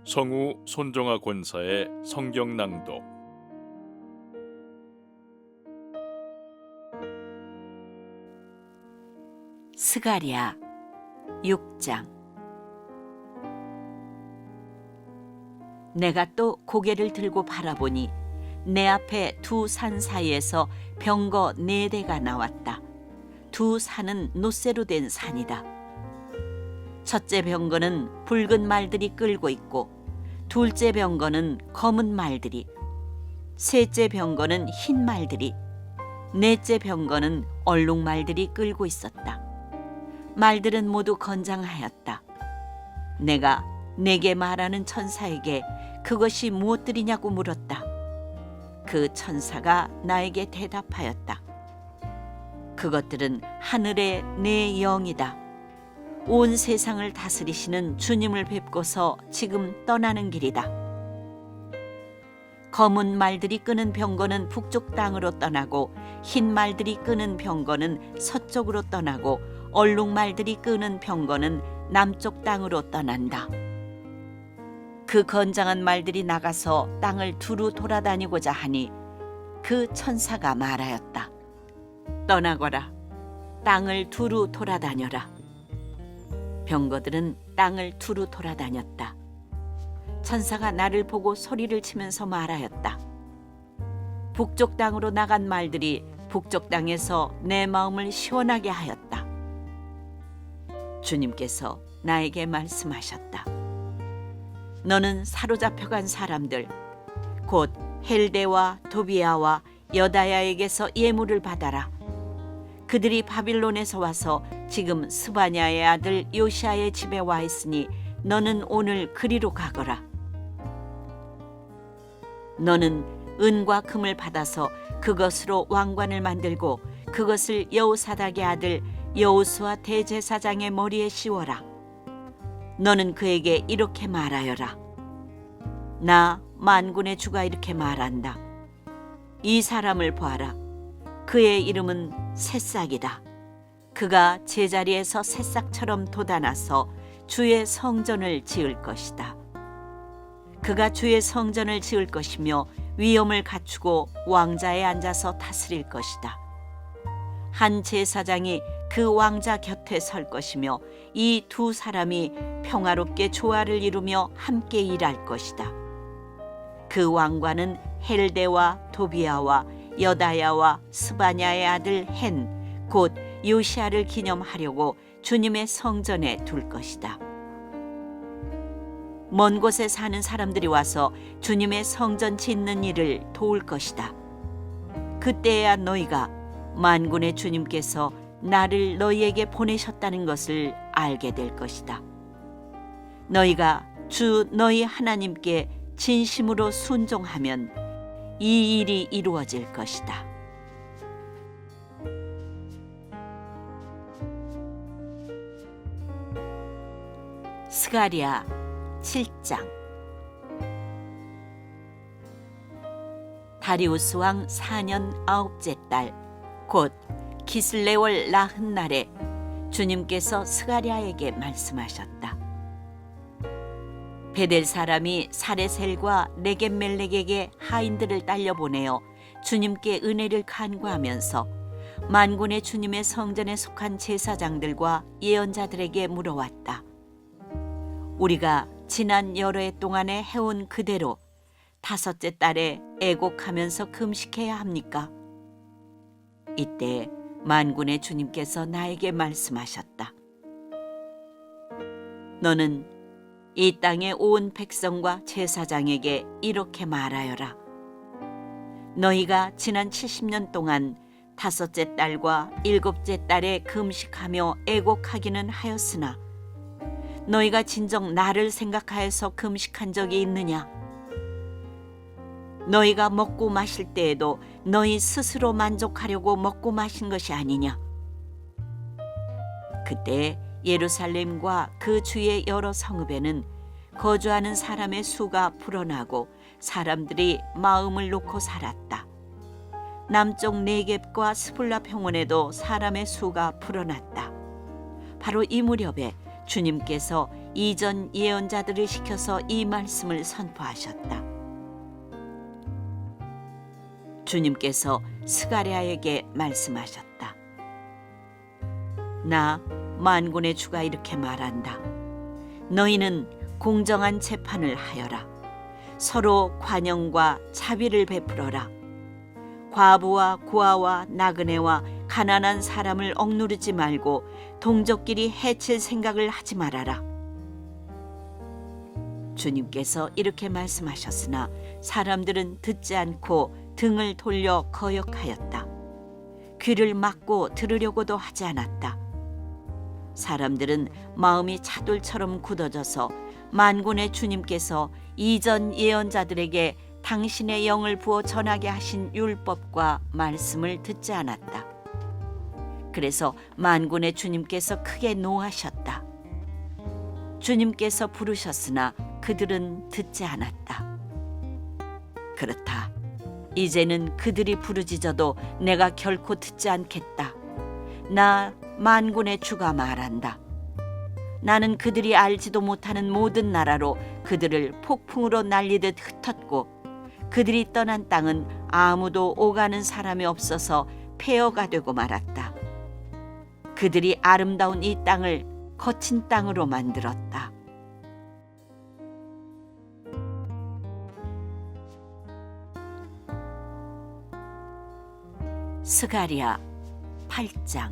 성우 손정아 권사의 성경 낭독. 스가랴 6장. 내가 또 고개를 들고 바라보니 내 앞에 두 산 사이에서 병거 4대가 나왔다. 두 산은 놋새로 된 산이다. 첫째 병거는 붉은 말들이 끌고 있고, 둘째 병거는 검은 말들이, 셋째 병거는 흰 말들이, 넷째 병거는 얼룩 말들이 끌고 있었다. 말들은 모두 건장하였다. 내가 내게 말하는 천사에게 그것이 무엇들이냐고 물었다. 그 천사가 나에게 대답하였다. 그것들은 하늘의 내 영이다. 온 세상을 다스리시는 주님을 뵙고서 지금 떠나는 길이다. 검은 말들이 끄는 병거는 북쪽 땅으로 떠나고, 흰 말들이 끄는 병거는 서쪽으로 떠나고, 얼룩 말들이 끄는 병거는 남쪽 땅으로 떠난다. 그 건장한 말들이 나가서 땅을 두루 돌아다니고자 하니 그 천사가 말하였다. 떠나거라. 땅을 두루 돌아다녀라. 병거들은 땅을 두루 돌아다녔다. 천사가 나를 보고 소리를 치면서 말하였다. 북쪽 땅으로 나간 말들이 북쪽 땅에서 내 마음을 시원하게 하였다. 주님께서 나에게 말씀하셨다. 너는 사로잡혀간 사람들, 곧 헬데와 도비아와 여다야에게서 예물을 받아라. 그들이 바빌론에서 와서 지금 스바냐의 아들 요시아의 집에 와 있으니 너는 오늘 그리로 가거라. 너는 은과 금을 받아서 그것으로 왕관을 만들고 그것을 여호사닥의 아들 여호수아 대제사장의 머리에 씌워라. 너는 그에게 이렇게 말하여라. 나 만군의 주가 이렇게 말한다. 이 사람을 보아라. 그의 이름은 새싹이다. 그가 제자리에서 새싹처럼 돋아나서 주의 성전을 지을 것이다. 그가 주의 성전을 지을 것이며 위엄을 갖추고 왕자에 앉아서 다스릴 것이다. 한 제사장이 그 왕자 곁에 설 것이며 이 두 사람이 평화롭게 조화를 이루며 함께 일할 것이다. 그 왕관은 헬데와 도비아와 여다야와 스바냐의 아들 헨, 곧 요시아를 기념하려고 주님의 성전에 둘 것이다. 먼 곳에 사는 사람들이 와서 주님의 성전 짓는 일을 도울 것이다. 그때야 너희가 만군의 주님께서 나를 너희에게 보내셨다는 것을 알게 될 것이다. 너희가 주 너희 하나님께 진심으로 순종하면 이 일이 이루어질 것이다. 스가랴 7장. 다리우스 왕 4년 9째 달, 곧 기슬레월 나흔날에 주님께서 스가랴에게 말씀하셨다. 베델 사람이 사레셀과 네겝멜렉에게 하인들을 딸려보내어 주님께 은혜를 간구하면서 만군의 주님의 성전에 속한 제사장들과 예언자들에게 물어왔다. 우리가 지난 여러 해 동안에 해온 그대로 5째 달에 애곡하면서 금식해야 합니까? 이때 만군의 주님께서 나에게 말씀하셨다. 너는 이 땅의 온 백성과 제사장에게 이렇게 말하여라. 너희가 지난 70년 동안 5째 달과 7째 달에 금식하며 애곡하기는 하였으나 너희가 진정 나를 생각하여서 금식한 적이 있느냐? 너희가 먹고 마실 때에도 너희 스스로 만족하려고 먹고 마신 것이 아니냐? 그때 예루살렘과 그 주의 여러 성읍에는 거주하는 사람의 수가 불어나고 사람들이 마음을 놓고 살았다. 남쪽 네겝과 스불라 평원에도 사람의 수가 불어났다. 바로 이 무렵에 주님께서 이전 예언자들을 시켜서 이 말씀을 선포하셨다. 주님께서 스가랴에게 말씀하셨다. 나 만군의 주가 이렇게 말한다. 너희는 공정한 재판을 하여라. 서로 관용과 자비를 베풀어라. 과부와 고아와 나그네와 가난한 사람을 억누르지 말고 동족끼리 해칠 생각을 하지 말아라. 주님께서 이렇게 말씀하셨으나 사람들은 듣지 않고 등을 돌려 거역하였다. 귀를 막고 들으려고도 하지 않았다. 사람들은 마음이 차돌처럼 굳어져서 만군의 주님께서 이전 예언자들에게 당신의 영을 부어 전하게 하신 율법과 말씀을 듣지 않았다. 그래서 만군의 주님께서 크게 노하셨다. 주님께서 부르셨으나 그들은 듣지 않았다. 그렇다. 이제는 그들이 부르짖어도 내가 결코 듣지 않겠다. 나 만군의 주가 말한다. 나는 그들이 알지도 못하는 모든 나라로 그들을 폭풍으로 날리듯 흩었고 그들이 떠난 땅은 아무도 오가는 사람이 없어서 폐허가 되고 말았다. 그들이 아름다운 이 땅을 거친 땅으로 만들었다. 스가랴 8장.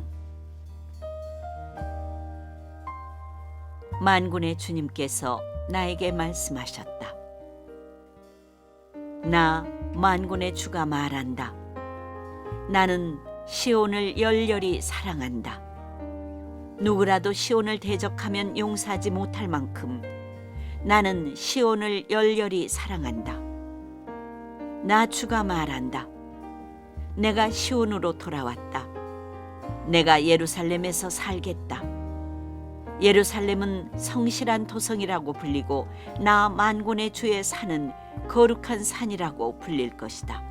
만군의 주님께서 나에게 말씀하셨다. 나 만군의 주가 말한다. 나는 시온을 열렬히 사랑한다. 누구라도 시온을 대적하면 용서하지 못할 만큼 나는 시온을 열렬히 사랑한다. 나 주가 말한다. 내가 시온으로 돌아왔다. 내가 예루살렘에서 살겠다. 예루살렘은 성실한 도성이라고 불리고 나 만군의 주의 산은 거룩한 산이라고 불릴 것이다.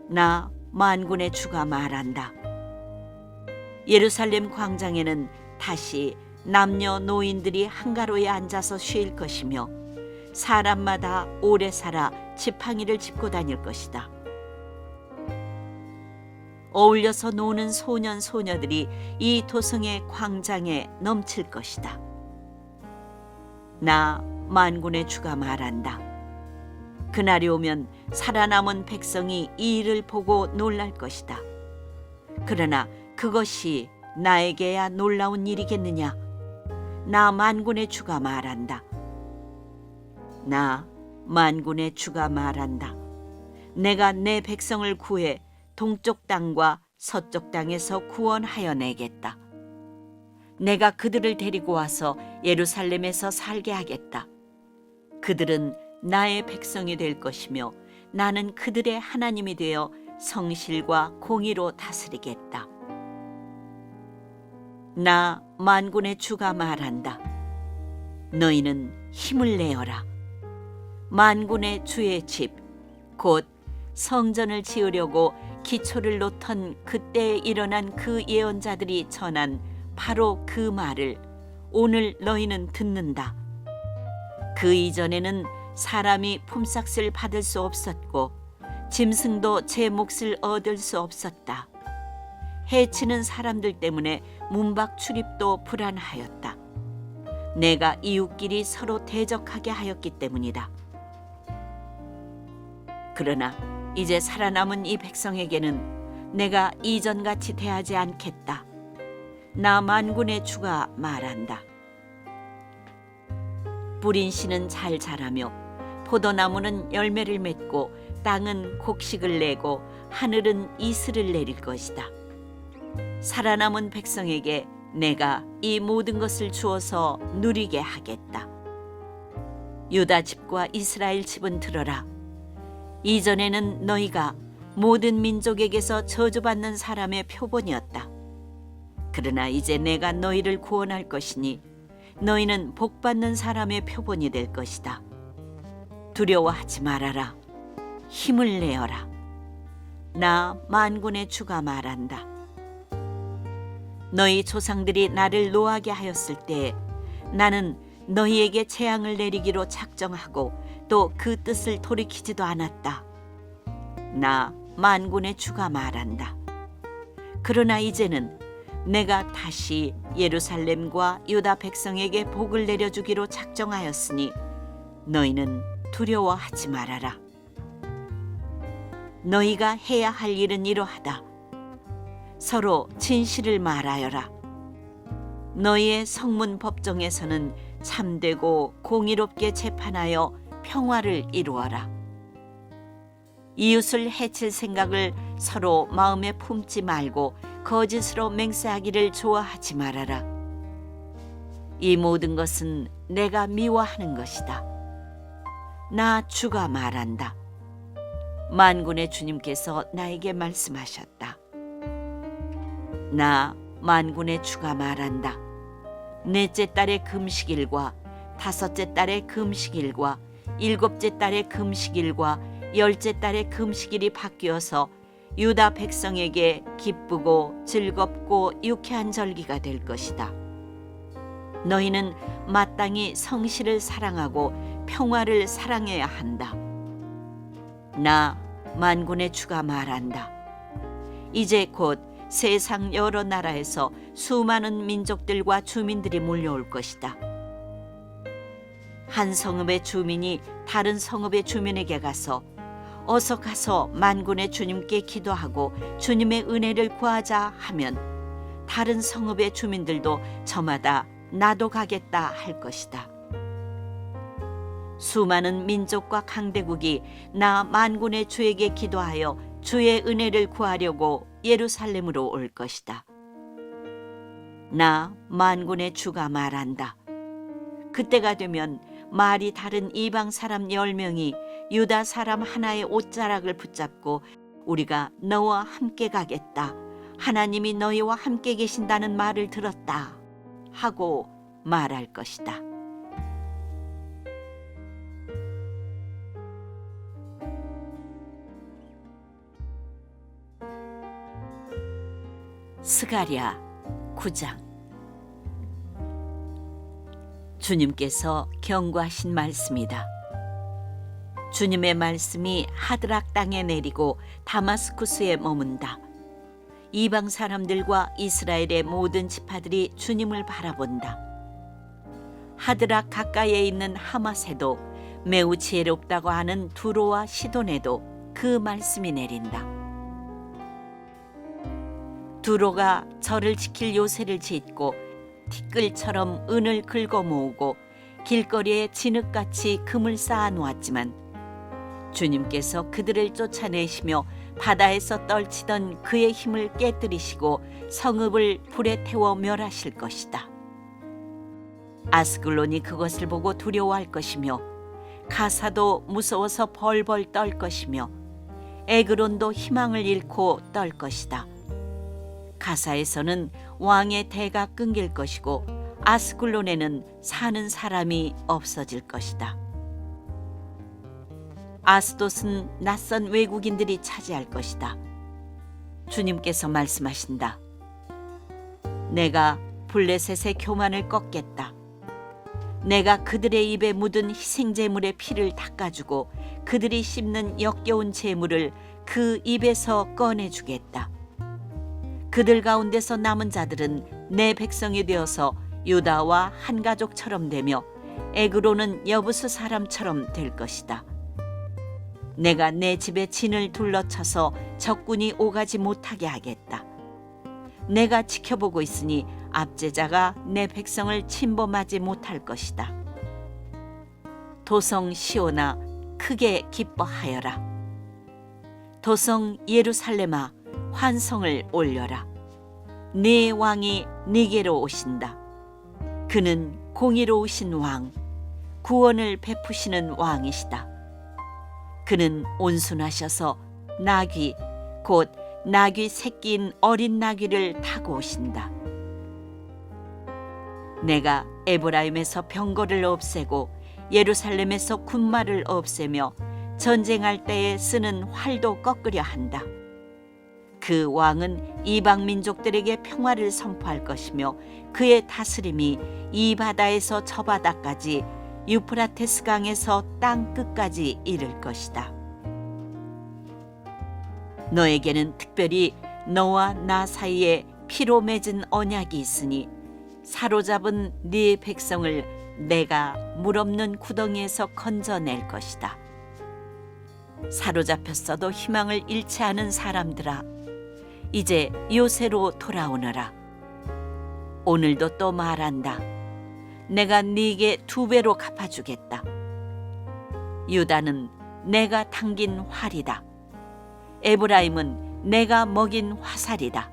나 만군의 주가 말한다. 예루살렘 광장에는 다시 남녀 노인들이 한가로이 앉아서 쉴 것이며 사람마다 오래 살아 지팡이를 짚고 다닐 것이다. 어울려서 노는 소년 소녀들이 이 도성의 광장에 넘칠 것이다. 나 만군의 주가 말한다. 그날이 오면 살아남은 백성이 이 일을 보고 놀랄 것이다. 그러나 그것이 나에게야 놀라운 일이겠느냐? 나 만군의 주가 말한다. 나 만군의 주가 말한다. 내가 내 백성을 구해 동쪽 땅과 서쪽 땅에서 구원하여 내겠다. 내가 그들을 데리고 와서 예루살렘에서 살게 하겠다. 그들은 나의 백성이 될 것이며 나는 그들의 하나님이 되어 성실과 공의로 다스리겠다. 나 만군의 주가 말한다. 너희는 힘을 내어라. 만군의 주의 집, 곧 성전을 지으려고 기초를 놓던 그때에 일어난 그 예언자들이 전한 바로 그 말을 오늘 너희는 듣는다. 그 이전에는 사람이 품삯을 받을 수 없었고 짐승도 제 몫을 얻을 수 없었다. 해치는 사람들 때문에 문밖 출입도 불안하였다. 내가 이웃끼리 서로 대적하게 하였기 때문이다. 그러나 이제 살아남은 이 백성에게는 내가 이전같이 대하지 않겠다. 나 만군의 주가 말한다. 뿌린 씨는 잘 자라며 포도나무는 열매를 맺고 땅은 곡식을 내고 하늘은 이슬을 내릴 것이다. 살아남은 백성에게 내가 이 모든 것을 주어서 누리게 하겠다. 유다 집과 이스라엘 집은 들어라. 이전에는 너희가 모든 민족에게서 저주받는 사람의 표본이었다. 그러나 이제 내가 너희를 구원할 것이니 너희는 복받는 사람의 표본이 될 것이다. 두려워하지 말아라. 힘을 내어라. 나 만군의 주가 말한다. 너희 조상들이 나를 노하게 하였을 때 나는 너희에게 재앙을 내리기로 작정하고 또 그 뜻을 돌이키지도 않았다. 나 만군의 주가 말한다. 그러나 이제는 내가 다시 예루살렘과 유다 백성에게 복을 내려주기로 작정하였으니 너희는 두려워하지 말아라. 너희가 해야 할 일은 이러하다. 서로 진실을 말하여라. 너희의 성문 법정에서는 참되고 공의롭게 재판하여 평화를 이루어라. 이웃을 해칠 생각을 서로 마음에 품지 말고 거짓으로 맹세하기를 좋아하지 말아라. 이 모든 것은 내가 미워하는 것이다. 나 주가 말한다. 만군의 주님께서 나에게 말씀하셨다. 나 만군의 주가 말한다. 넷째 달의 금식일과 다섯째 달의 금식일과 일곱째 달의 금식일과 열째 달의 금식일이 바뀌어서 유다 백성에게 기쁘고 즐겁고 유쾌한 절기가 될 것이다. 너희는 마땅히 성실을 사랑하고 평화를 사랑해야 한다. 나 만군의 주가 말한다. 이제 곧 세상 여러 나라에서 수많은 민족들과 주민들이 몰려올 것이다. 한 성읍의 주민이 다른 성읍의 주민에게 가서 어서 가서 만군의 주님께 기도하고 주님의 은혜를 구하자 하면 다른 성읍의 주민들도 저마다 나도 가겠다 할 것이다. 수많은 민족과 강대국이 나 만군의 주에게 기도하여 주의 은혜를 구하려고 예루살렘으로 올 것이다. 나 만군의 주가 말한다. 그때가 되면 말이 다른 이방 사람 10명이 유다 사람 하나의 옷자락을 붙잡고 우리가 너와 함께 가겠다. 하나님이 너희와 함께 계신다는 말을 들었다. 하고 말할 것이다. 스가랴 9장. 주님께서 경고하신 말씀이다. 주님의 말씀이 하드락 땅에 내리고 다마스쿠스에 머문다. 이방 사람들과 이스라엘의 모든 지파들이 주님을 바라본다. 하드락 가까이에 있는 하마세도 매우 지혜롭다고 하는 두로와 시돈에도 그 말씀이 내린다. 두로가 저를 지킬 요새를 짓고 티끌처럼 은을 긁어 모으고 길거리에 진흙같이 금을 쌓아 놓았지만 주님께서 그들을 쫓아내시며 바다에서 떨치던 그의 힘을 깨뜨리시고 성읍을 불에 태워 멸하실 것이다. 아스글론이 그것을 보고 두려워할 것이며 가사도 무서워서 벌벌 떨 것이며 에그론도 희망을 잃고 떨 것이다. 가사에서는 왕의 대가 끊길 것이고 아스글론에는 사는 사람이 없어질 것이다. 아스돗은 낯선 외국인들이 차지할 것이다. 주님께서 말씀하신다. 내가 블레셋의 교만을 꺾겠다. 내가 그들의 입에 묻은 희생제물의 피를 닦아주고 그들이 씹는 역겨운 제물을 그 입에서 꺼내주겠다. 그들 가운데서 남은 자들은 내 백성이 되어서 유다와 한 가족처럼 되며 에그로는 여부수 사람처럼 될 것이다. 내가 내 집에 진을 둘러쳐서 적군이 오가지 못하게 하겠다. 내가 지켜보고 있으니 압제자가 내 백성을 침범하지 못할 것이다. 도성 시온아, 크게 기뻐하여라. 도성 예루살렘아, 환성을 올려라. 네 왕이 네게로 오신다. 그는 공의로우신 왕, 구원을 베푸시는 왕이시다. 그는 온순하셔서 나귀, 곧 나귀 새끼인 어린 나귀를 타고 오신다. 내가 에브라임에서 병거를 없애고 예루살렘에서 군마를 없애며 전쟁할 때에 쓰는 활도 꺾으려 한다. 그 왕은 이방 민족들에게 평화를 선포할 것이며 그의 다스림이 이 바다에서 저 바다까지 유프라테스 강에서 땅 끝까지 이를 것이다. 너에게는 특별히 너와 나 사이에 피로 맺은 언약이 있으니 사로잡은 네 백성을 내가 물 없는 구덩이에서 건져낼 것이다. 사로잡혔어도 희망을 잃지 않은 사람들아, 이제 요새로 돌아오너라. 오늘도 또 말한다. 내가 네게 2배로 갚아주겠다. 유다는 내가 당긴 활이다. 에브라임은 내가 먹인 화살이다.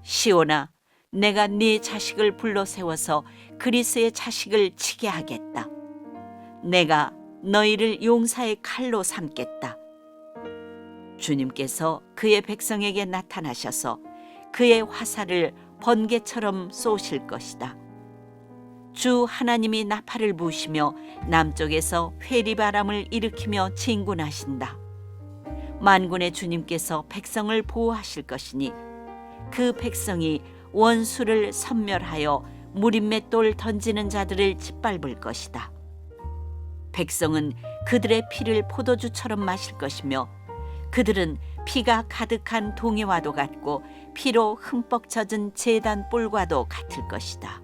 시온아, 내가 네 자식을 불러 세워서 그리스의 자식을 치게 하겠다. 내가 너희를 용사의 칼로 삼겠다. 주님께서 그의 백성에게 나타나셔서 그의 화살을 번개처럼 쏘실 것이다. 주 하나님이 나팔을 부시며 남쪽에서 회리바람을 일으키며 진군하신다. 만군의 주님께서 백성을 보호하실 것이니 그 백성이 원수를 섬멸하여 무림맷돌 던지는 자들을 짓밟을 것이다. 백성은 그들의 피를 포도주처럼 마실 것이며 그들은 피가 가득한 동해와도 같고 피로 흠뻑 젖은 제단 뿔과도 같을 것이다.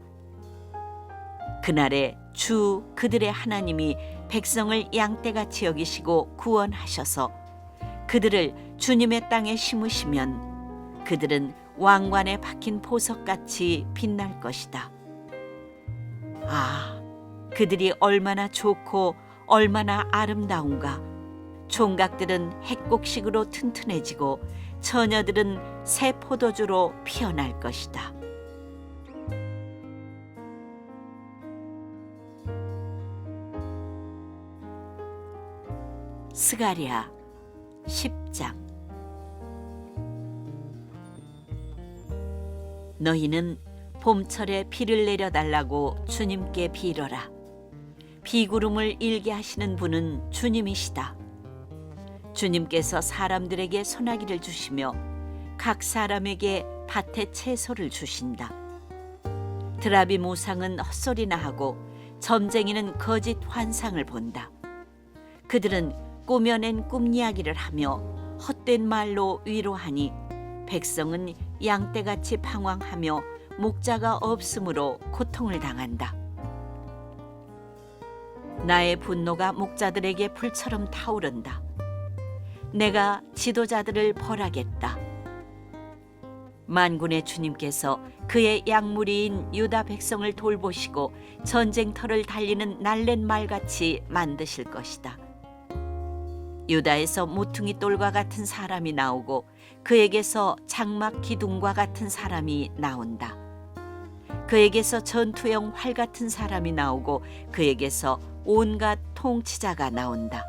그날에 주 그들의 하나님이 백성을 양떼같이 여기시고 구원하셔서 그들을 주님의 땅에 심으시면 그들은 왕관에 박힌 보석같이 빛날 것이다. 아, 그들이 얼마나 좋고 얼마나 아름다운가. 총각들은 핵곡식으로 튼튼해지고 처녀들은 새 포도주로 피어날 것이다. 스가랴 10장. 너희는 봄철에 비를 내려달라고 주님께 빌어라. 비구름을 일게 하시는 분은 주님이시다. 주님께서 사람들에게 소나기를 주시며 각 사람에게 밭에 채소를 주신다. 드라비 모상은 헛소리나 하고 점쟁이는 거짓 환상을 본다. 그들은 꾸며낸 꿈 이야기를 하며 헛된 말로 위로하니 백성은 양떼같이 방황하며 목자가 없으므로 고통을 당한다. 나의 분노가 목자들에게 불처럼 타오른다. 내가 지도자들을 벌하겠다. 만군의 주님께서 그의 약물이인 유다 백성을 돌보시고 전쟁터를 달리는 날랜 말같이 만드실 것이다. 유다에서 모퉁이 돌과 같은 사람이 나오고 그에게서 장막 기둥과 같은 사람이 나온다. 그에게서 전투용 활 같은 사람이 나오고 그에게서 온갖 통치자가 나온다.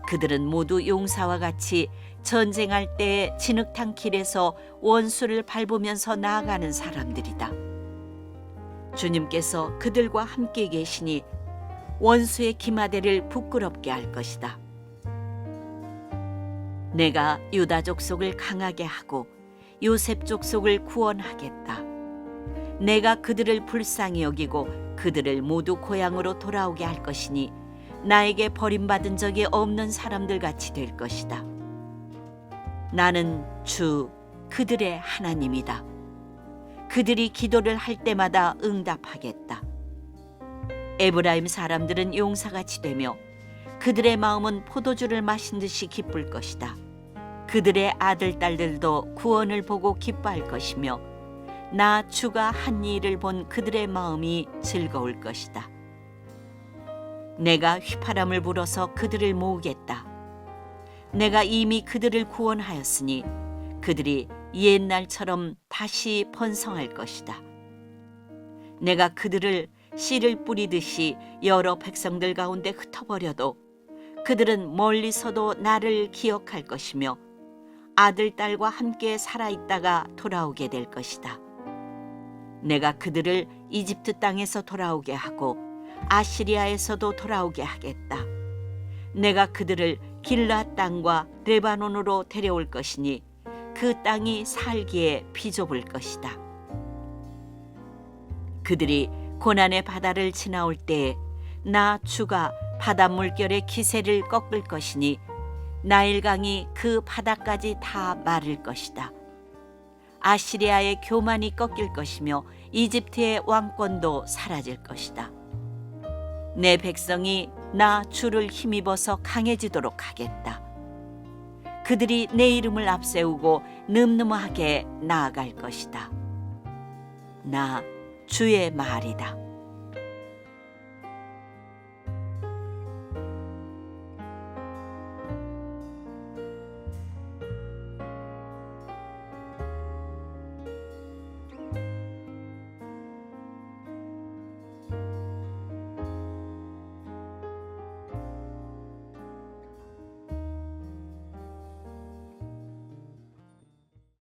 그들은 모두 용사와 같이 전쟁할 때 진흙탕 길에서 원수를 밟으면서 나아가는 사람들이다. 주님께서 그들과 함께 계시니 원수의 기마대를 부끄럽게 할 것이다. 내가 유다 족속을 강하게 하고 요셉 족속을 구원하겠다. 내가 그들을 불쌍히 여기고 그들을 모두 고향으로 돌아오게 할 것이니 나에게 버림받은 적이 없는 사람들 같이 될 것이다. 나는 주 그들의 하나님이다. 그들이 기도를 할 때마다 응답하겠다. 에브라임 사람들은 용사같이 되며 그들의 마음은 포도주를 마신 듯이 기쁠 것이다. 그들의 아들 딸들도 구원을 보고 기뻐할 것이며 나 주가 한 일을 본 그들의 마음이 즐거울 것이다. 내가 휘파람을 불어서 그들을 모으겠다. 내가 이미 그들을 구원하였으니 그들이 옛날처럼 다시 번성할 것이다. 내가 그들을 씨를 뿌리듯이 여러 백성들 가운데 흩어버려도 그들은 멀리서도 나를 기억할 것이며 아들, 딸과 함께 살아있다가 돌아오게 될 것이다. 내가 그들을 이집트 땅에서 돌아오게 하고 아시리아에서도 돌아오게 하겠다. 내가 그들을 길라 땅과 레바논으로 데려올 것이니 그 땅이 살기에 비좁을 것이다. 그들이 고난의 바다를 지나올 때에 나 주가 바다 물결의 기세를 꺾을 것이니 나일강이 그 바다까지 다 마를 것이다. 아시리아의 교만이 꺾일 것이며 이집트의 왕권도 사라질 것이다. 내 백성이 나 주를 힘입어서 강해지도록 하겠다. 그들이 내 이름을 앞세우고 늠름하게 나아갈 것이다. 나 주의 말이다.